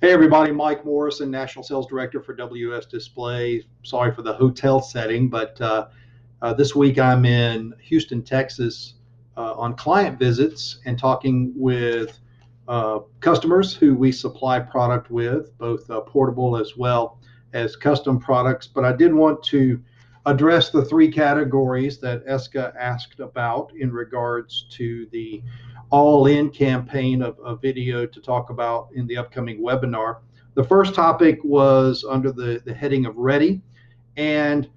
Hey everybody, Mike Morrison, National Sales Director for WS Display. Sorry for the hotel setting, but this week I'm in Houston, Texas on client visits and talking with customers who we supply product with, both portable as well as custom products. But I did want to address the three categories that Eska asked about in regards to the all-in campaign of video to talk about in the upcoming webinar. The first topic was under the heading of ready. And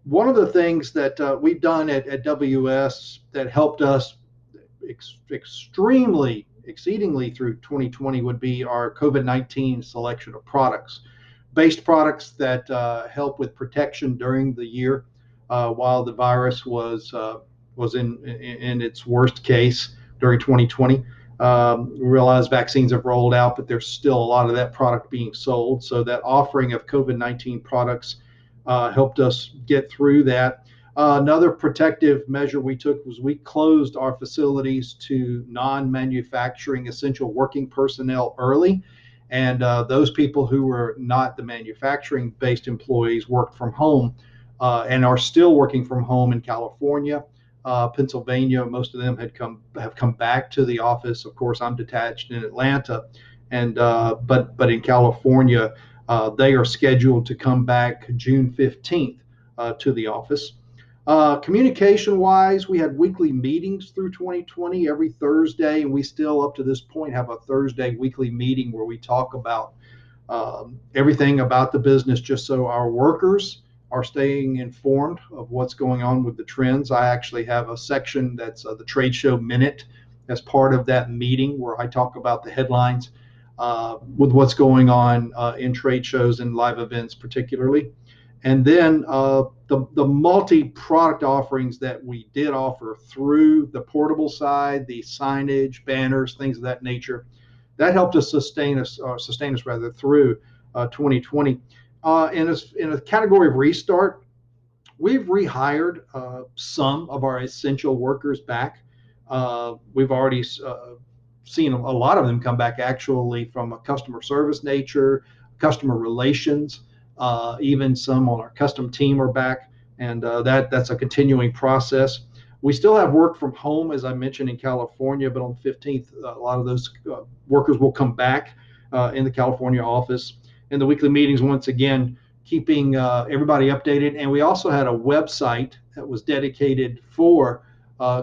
one of the things that we've done at WS that helped us exceedingly through 2020 would be our COVID-19 selection of products. Based products that help with protection during the year while the virus was in its worst case during 2020. We realize vaccines have rolled out, but there's still a lot of that product being sold. So that offering of COVID-19 products helped us get through that. Another protective measure we took was we closed our facilities to non-manufacturing essential working personnel early. And those people who were not the manufacturing-based employees worked from home and are still working from home in California, Pennsylvania. Most of them have come back to the office. Of course, I'm detached in Atlanta, and but in California, they are scheduled to come back June 15th to the office. Communication-wise, we had weekly meetings through 2020 every Thursday, and we still, up to this point, have a Thursday weekly meeting where we talk about everything about the business, just so our workers are staying informed of what's going on with the trends. I actually have a section that's the Trade Show Minute as part of that meeting where I talk about the headlines with what's going on in trade shows and live events particularly. And then the multi-product offerings that we did offer through the portable side, the signage, banners, things of that nature, that helped us sustain us through 2020. In a category of restart, we've rehired some of our essential workers back. We've already seen a lot of them come back actually from a customer service nature, customer relations. Even some on our custom team are back, and that's a continuing process. We still have work from home, as I mentioned, in California, but on the 15th, a lot of those workers will come back in the California office. And the weekly meetings, once again, keeping everybody updated. And we also had a website that was dedicated for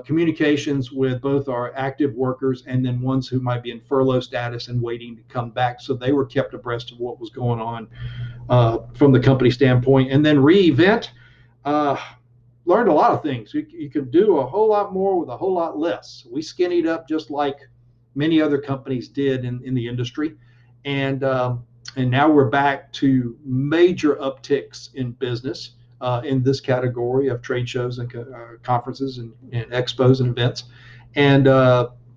communications with both our active workers and then ones who might be in furlough status and waiting to come back. So they were kept abreast of what was going on from the company standpoint. And then re-event, learned a lot of things. You could do a whole lot more with a whole lot less. We skinnied up just like many other companies did in the industry. And now we're back to major upticks in business in this category of trade shows and conferences and expos and events. And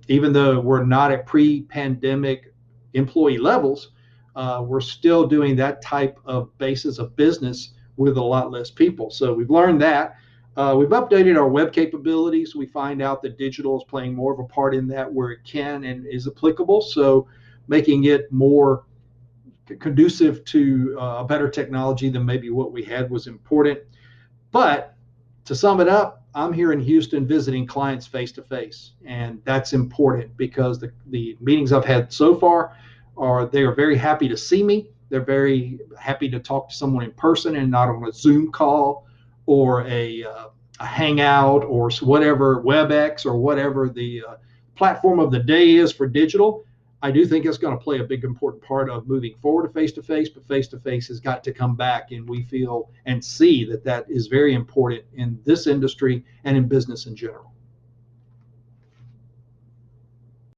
even though we're not at pre-pandemic employee levels, we're still doing that type of basis of business with a lot less people. So we've learned that. We've updated our web capabilities. We find out that digital is playing more of a part in that where it can and is applicable. So making it more conducive to a better technology than maybe what we had was important. But to sum it up, I'm here in Houston visiting clients face to face, and that's important because the meetings I've had so far they are very happy to see me. They're very happy to talk to someone in person and not on a Zoom call or a Hangout or whatever, WebEx or whatever the platform of the day is for digital. I do think it's going to play a big important part of moving forward to face-to-face, but face-to-face has got to come back, and we feel and see that is very important in this industry and in business in general.